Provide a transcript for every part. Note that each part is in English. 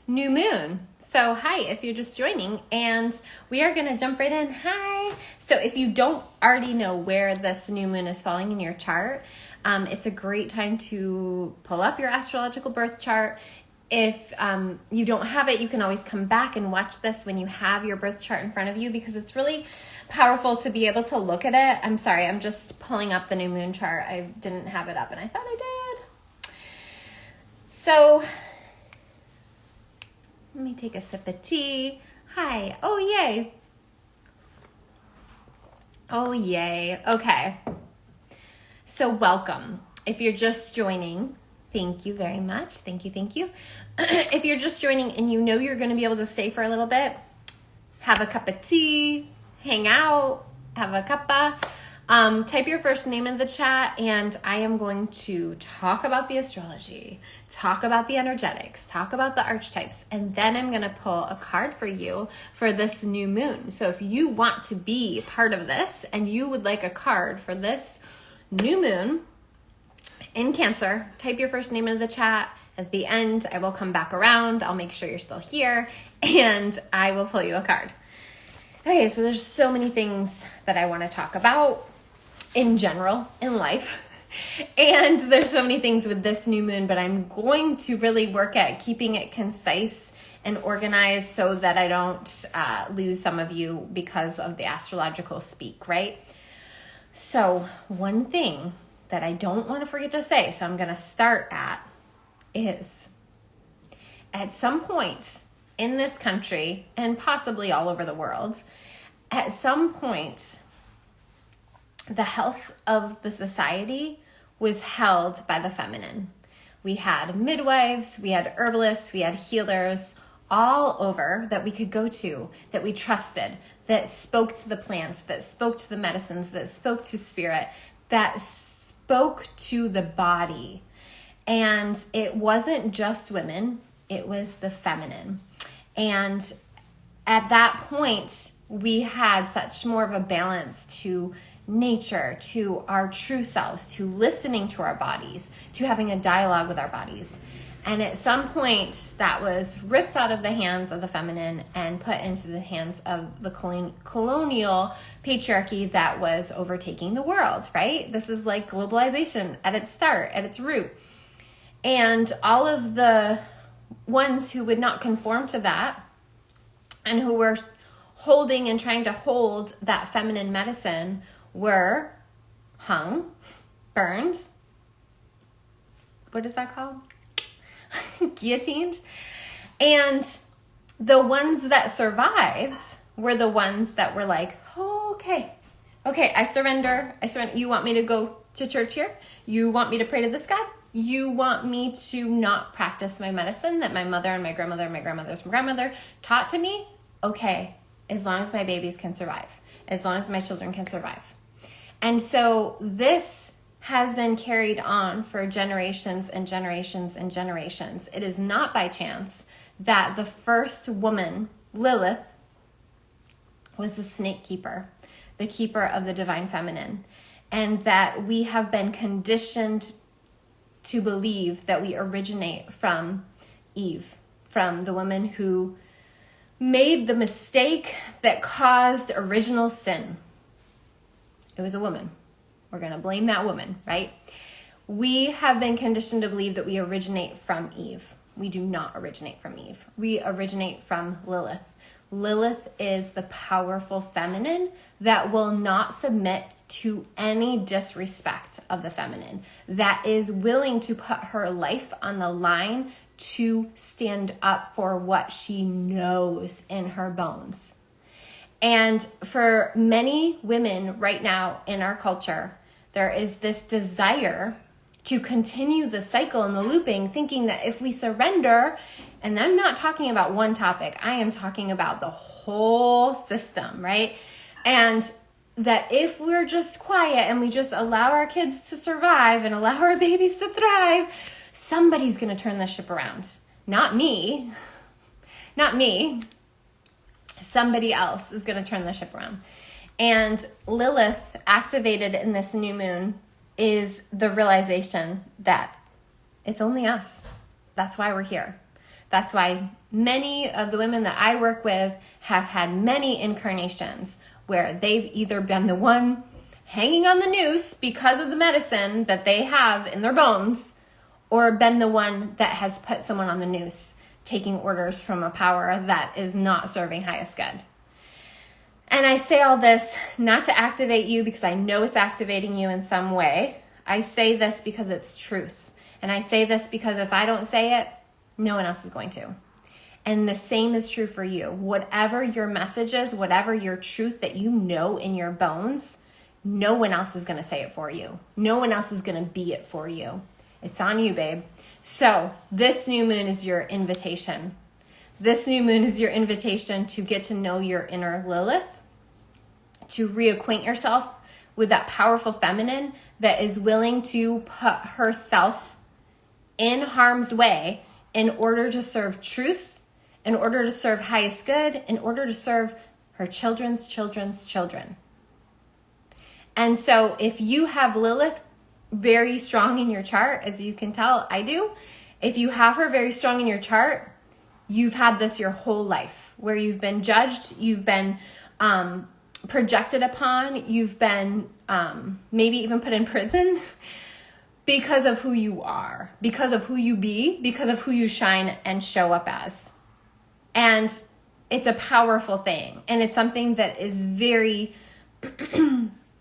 new moon. So hi, if you're just joining, and we are going to jump right in. Hi. So if you don't already know where this new moon is falling in your chart, it's a great time to pull up your astrological birth chart. If you don't have it, you can always come back and watch this when you have your birth chart in front of you, because it's really powerful to be able to look at it. I'm sorry, I'm just pulling up the new moon chart. I didn't have it up and I thought I did. So let me take a sip of tea. Hi. Oh, yay. Oh, yay. Okay. So welcome. If you're just joining, thank you very much. Thank you. If you're just joining and you know you're going to be able to stay for a little bit, have a cup of tea, hang out, have a cuppa. Type your first name in the chat, and I am going to talk about the astrology, talk about the energetics, talk about the archetypes, and then I'm going to pull a card for you for this new moon. So if you want to be part of this and you would like a card for this new moon in Cancer, type your first name in the chat. At the end, I will come back around. I'll make sure you're still here, and I will pull you a card. Okay, so there's so many things that I want to talk about in general in life. And there's so many things with this new moon, but I'm going to really work at keeping it concise and organized so that I don't lose some of you because of the astrological speak, right? So one thing that I don't want to forget to say, so I'm going to start at, is at some point in this country, and possibly all over the world, at some point, the health of the society was held by the feminine. We had midwives, we had herbalists, we had healers all over that we could go to, that we trusted, that spoke to the plants, that spoke to the medicines, that spoke to spirit, that spoke to the body. And it wasn't just women, it was the feminine. And at that point, we had such more of a balance to nature, to our true selves, to listening to our bodies, to having a dialogue with our bodies. And at some point, that was ripped out of the hands of the feminine and put into the hands of the colonial patriarchy that was overtaking the world, right? This is like globalization at its start, at its root. And all of the ones who would not conform to that and who were holding and trying to hold that feminine medicine were hung, burned. What is that called? Guillotined. And the ones that survived were the ones that were like, oh, okay, I surrender. You want me to go to church here? You want me to pray to this God? You want me to not practice my medicine that my mother and my grandmother and my grandmother's grandmother taught to me? Okay, as long as my babies can survive, as long as my children can survive. And so this has been carried on for generations and generations and generations. It is not by chance that the first woman, Lilith, was the snake keeper, the keeper of the divine feminine, and that we have been conditioned to believe that we originate from Eve, from the woman who made the mistake that caused original sin. It was a woman. We're going to blame that woman, right? We have been conditioned to believe that we originate from Eve. We do not originate from Eve. We originate from Lilith. Lilith is the powerful feminine that will not submit to any disrespect of the feminine, that is willing to put her life on the line to stand up for what she knows in her bones. And for many women right now in our culture, there is this desire to continue the cycle and the looping, thinking that if we surrender, and I'm not talking about one topic, I am talking about the whole system, right? And that if we're just quiet and we just allow our kids to survive and allow our babies to thrive, somebody's going to turn this ship around. Not me. Somebody else is going to turn the ship around. And Lilith, activated in this new moon, is the realization that it's only us. That's why we're here. That's why many of the women that I work with have had many incarnations where they've either been the one hanging on the noose because of the medicine that they have in their bones, or been the one that has put someone on the noose, taking orders from a power that is not serving highest good. And I say all this not to activate you, because I know it's activating you in some way. I say this because it's truth. And I say this because if I don't say it, no one else is going to. And the same is true for you. Whatever your message is, whatever your truth that you know in your bones, no one else is going to say it for you. No one else is going to be it for you. It's on you, babe. So this new moon is your invitation. This new moon is your invitation to get to know your inner Lilith, to reacquaint yourself with that powerful feminine that is willing to put herself in harm's way in order to serve truth, in order to serve highest good, in order to serve her children's children's children. And so if you have Lilith very strong in your chart, as you can tell, I do, if you have her very strong in your chart, you've had this your whole life, where you've been judged, you've been projected upon, you've been maybe even put in prison because of who you are, because of who you be, because of who you shine and show up as. And it's a powerful thing. And it's something that is very,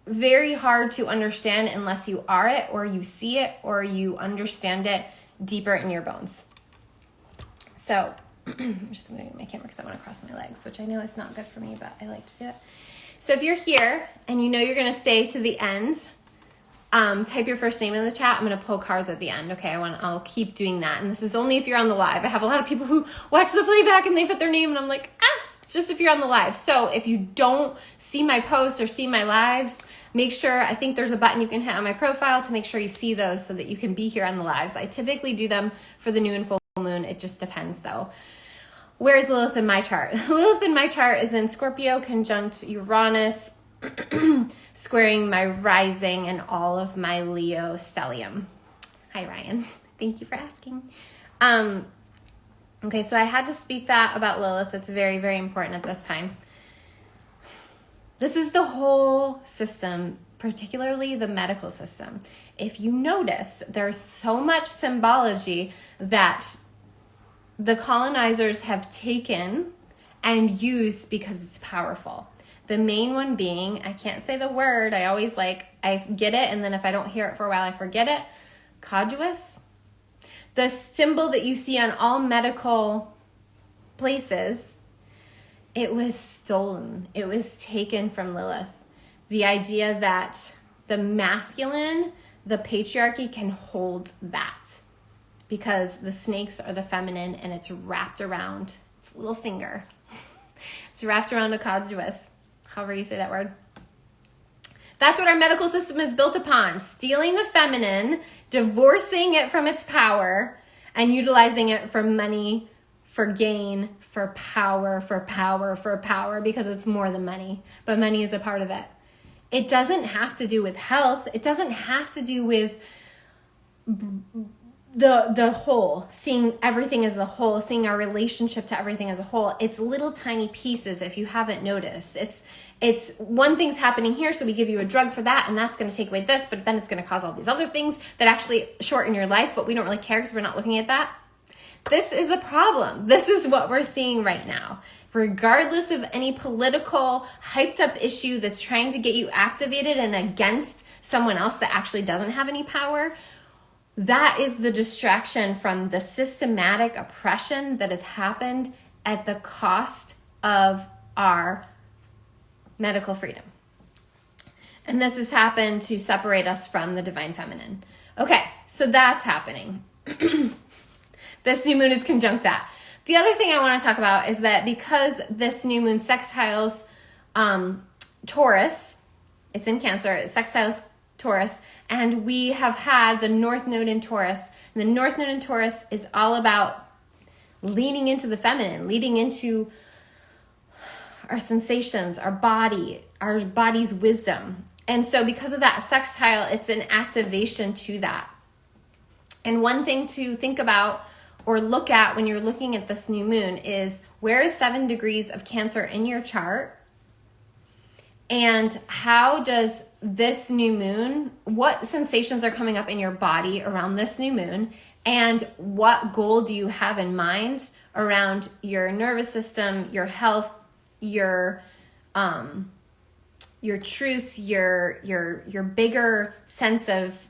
very hard to understand unless you are it, or you see it, or you understand it deeper in your bones. So I'm just going to get my camera because I want to cross my legs, which I know is not good for me, but I like to do it. So if you're here and you know you're going to stay to the end, type your first name in the chat. I'm going to pull cards at the end. Okay. I'll keep doing that. And this is only if you're on the live. I have a lot of people who watch the playback and they put their name and I'm like, it's just if you're on the live. So if you don't see my posts or see my lives, make sure, I think there's a button you can hit on my profile to make sure you see those so that you can be here on the lives. I typically do them for the new and full moon. It just depends though. Where's Lilith in my chart? Lilith in my chart is in Scorpio conjunct Uranus, squaring my rising and all of my Leo stellium. Hi, Ryan. Thank you for asking. Okay, so I had to speak that about Lilith. It's very, very important at this time. This is the whole system, particularly the medical system. If you notice, there's so much symbology that the colonizers have taken and used because it's powerful. The main one being, I can't say the word, I get it, and then if I don't hear it for a while, I forget it. Caduceus. The symbol that you see on all medical places, it was stolen. It was taken from Lilith. The idea that the masculine, the patriarchy can hold that. Because the snakes are the feminine and it's wrapped around its little finger. It's wrapped around a caduceus, however you say that word. That's what our medical system is built upon. Stealing the feminine, divorcing it from its power, and utilizing it for money, for gain, for power, because it's more than money. But money is a part of it. It doesn't have to do with health. It doesn't have to do with the whole, seeing everything as the whole, seeing our relationship to everything as a whole. It's little tiny pieces if you haven't noticed. It's one thing's happening here, so we give you a drug for that, and that's going to take away this, but then it's going to cause all these other things that actually shorten your life, but we don't really care because we're not looking at that. This is a problem. This is what we're seeing right now. Regardless of any political hyped up issue that's trying to get you activated and against someone else that actually doesn't have any power, that is the distraction from the systematic oppression that has happened at the cost of our medical freedom. And this has happened to separate us from the divine feminine. Okay, so that's happening. This new moon is conjunct that. The other thing I want to talk about is that because this new moon sextiles Taurus, it's in Cancer, it sextiles Taurus, and we have had the North Node in Taurus. And the North Node in Taurus is all about leaning into the feminine, leading into our sensations, our body's wisdom. And so because of that sextile, it's an activation to that. And one thing to think about or look at when you're looking at this new moon is, where is 7 degrees of Cancer in your chart? And how does this new moon, what sensations are coming up in your body around this new moon? And what goal do you have in mind around your nervous system, your health, your truth, your bigger sense of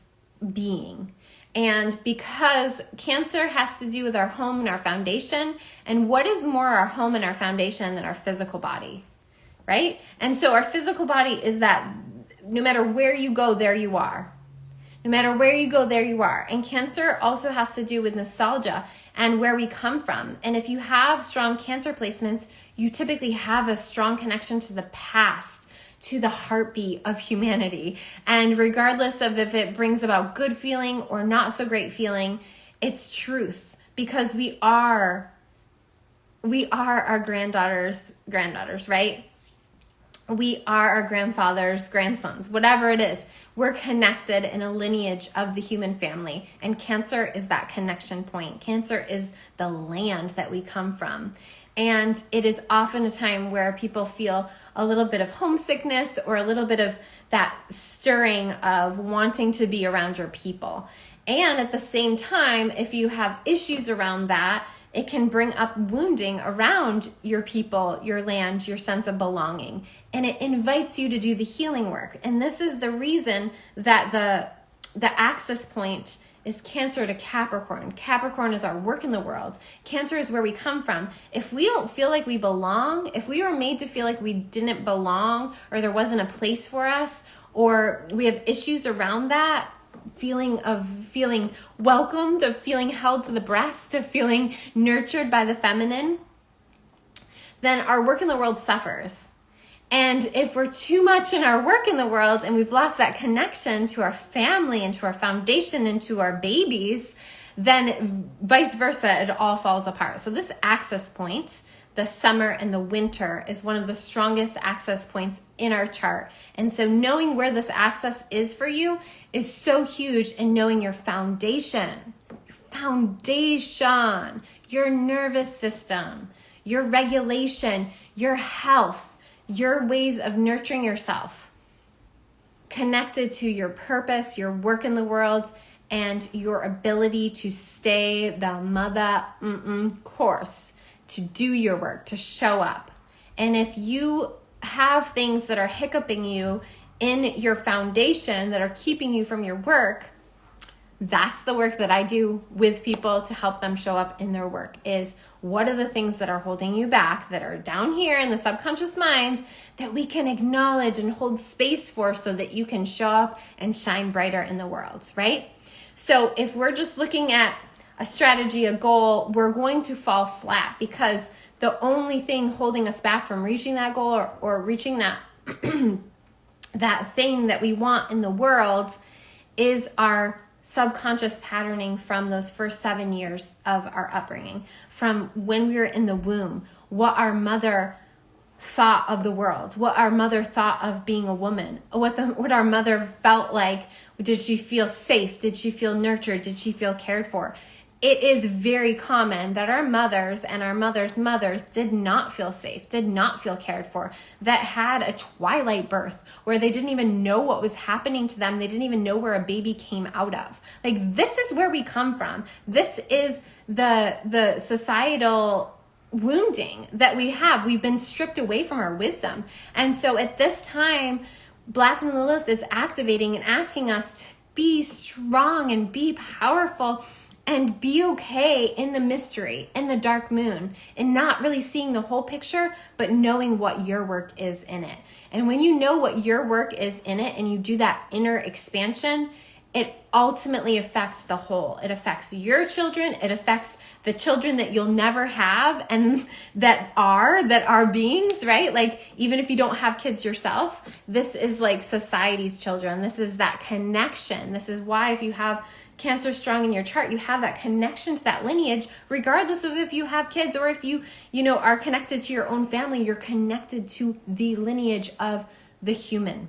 being? And because Cancer has to do with our home and our foundation, and what is more our home and our foundation than our physical body, right? And so our physical body is that no matter where you go, there you are. No matter where you go, there you are. And Cancer also has to do with nostalgia and where we come from. And if you have strong Cancer placements, you typically have a strong connection to the past, to the heartbeat of humanity. And regardless of if it brings about good feeling or not so great feeling, it's truth, because we are our granddaughters, right? We are our grandfather's grandsons, whatever it is. We're connected in a lineage of the human family, and Cancer is that connection point. Cancer is the land that we come from. And it is often a time where people feel a little bit of homesickness or a little bit of that stirring of wanting to be around your people. And at the same time, if you have issues around that, it can bring up wounding around your people, your land, your sense of belonging. And it invites you to do the healing work. And this is the reason that the axis point is Cancer to Capricorn. Capricorn is our work in the world. Cancer is where we come from. If we don't feel like we belong, if we were made to feel like we didn't belong, or there wasn't a place for us, or we have issues around that, feeling welcomed, of feeling held to the breast, of feeling nurtured by the feminine, then our work in the world suffers. And if we're too much in our work in the world and we've lost that connection to our family and to our foundation and to our babies, then vice versa, it all falls apart. So this access point, the summer and the winter, is one of the strongest access points in our chart. And so knowing where this access is for you is so huge, and knowing your foundation, your nervous system, your regulation, your health, your ways of nurturing yourself, connected to your purpose, your work in the world, and your ability to stay the mother course, to do your work, to show up. And if you have things that are hiccuping you in your foundation that are keeping you from your work, that's the work that I do with people to help them show up in their work, is what are the things that are holding you back, that are down here in the subconscious mind, that we can acknowledge and hold space for so that you can show up and shine brighter in the world, right? So if we're just looking at a strategy, a goal, we're going to fall flat, because the only thing holding us back from reaching that goal or reaching that that thing that we want in the world is our subconscious patterning from those first 7 years of our upbringing, from when we were in the womb, what our mother thought of the world, what our mother thought of being a woman, what our mother felt like. Did she feel safe? Did she feel nurtured? Did she feel cared for? It is very common that our mothers and our mothers' mothers did not feel safe, did not feel cared for, that had a twilight birth where they didn't even know what was happening to them. They didn't even know where a baby came out of. Like, this is where we come from. This is the societal wounding that we have. We've been stripped away from our wisdom. And so at this time, Black Moon Lilith is activating and asking us to be strong and be powerful and be okay in the mystery, in the dark moon, and not really seeing the whole picture, but knowing what your work is in it. And when you know what your work is in it and you do that inner expansion, it ultimately affects the whole. It affects your children. It affects the children that you'll never have and that are beings, right? Like, even if you don't have kids yourself, this is like society's children. This is that connection. This is why if you have Cancer strong in your chart, you have that connection to that lineage, regardless of if you have kids or if you are connected to your own family. You're connected to the lineage of the human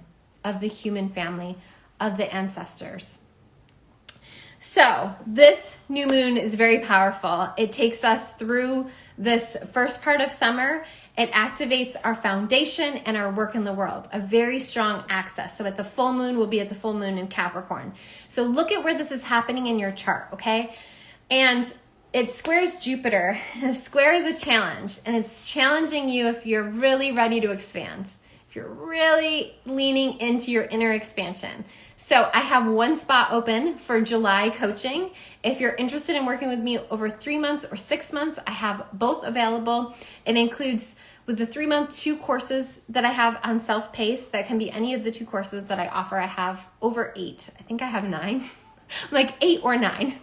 family, of the ancestors. So this new moon is very powerful. It takes us through this first part of summer. It activates our foundation and our work in the world, a very strong access. So at the full moon, we'll be at the full moon in Capricorn. So look at where this is happening in your chart, okay? And it squares Jupiter. A square is a challenge, and it's challenging you if you're really ready to expand, if you're really leaning into your inner expansion. So I have one spot open for July coaching. If you're interested in working with me over 3 months or 6 months, I have both available. It includes, with the 3-month, 2 courses that I have on self-paced. That can be any of the 2 courses that I offer. I have over 8. I think I have 9. Like 8 or 9.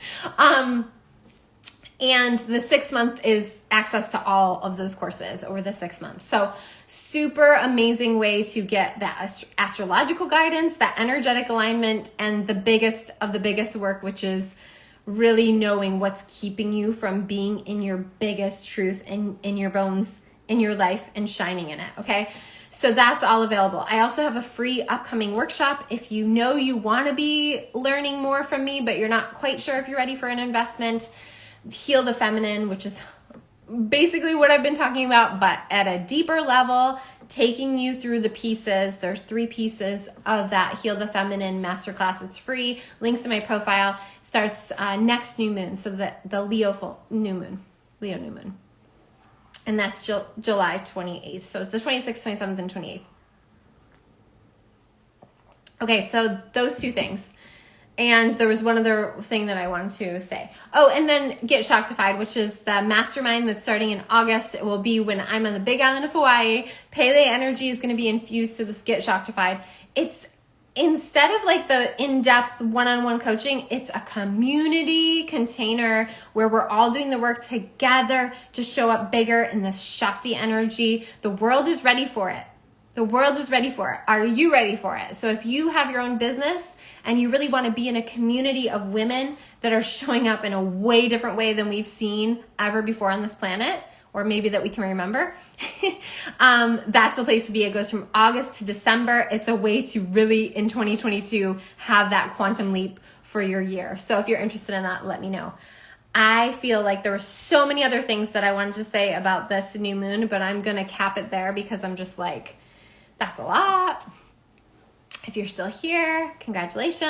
And the 6-month is access to all of those courses over the 6 months. So super amazing way to get that astrological guidance, that energetic alignment, and the biggest of the biggest work, which is really knowing what's keeping you from being in your biggest truth and in your bones, in your life, and shining in it, okay? So that's all available. I also have a free upcoming workshop. If you know you want to be learning more from me, but you're not quite sure if you're ready for an investment, Heal the Feminine, which is basically what I've been talking about, but at a deeper level, taking you through the pieces. There's 3 pieces of that Heal the Feminine masterclass. It's free. Links in my profile. Starts next new moon, so the Leo new moon. And that's July 28th. So it's the 26th, 27th, and 28th. Okay, so those 2 things. And there was one other thing that I wanted to say. Oh, and then Get Shaktified, which is the mastermind that's starting in August. It will be when I'm on the big island of Hawaii. Pele energy is going to be infused to this Get Shaktified. It's, instead of like the in-depth one-on-one coaching, it's a community container where we're all doing the work together to show up bigger in this Shakti energy. The world is ready for it. The world is ready for it. Are you ready for it? So if you have your own business and you really want to be in a community of women that are showing up in a way different way than we've seen ever before on this planet, or maybe that we can remember, that's the place to be. It goes from August to December. It's a way to really, in 2022, have that quantum leap for your year. So if you're interested in that, let me know. I feel like there were so many other things that I wanted to say about this new moon, but I'm going to cap it there because I'm just like, that's a lot. If you're still here, congratulations.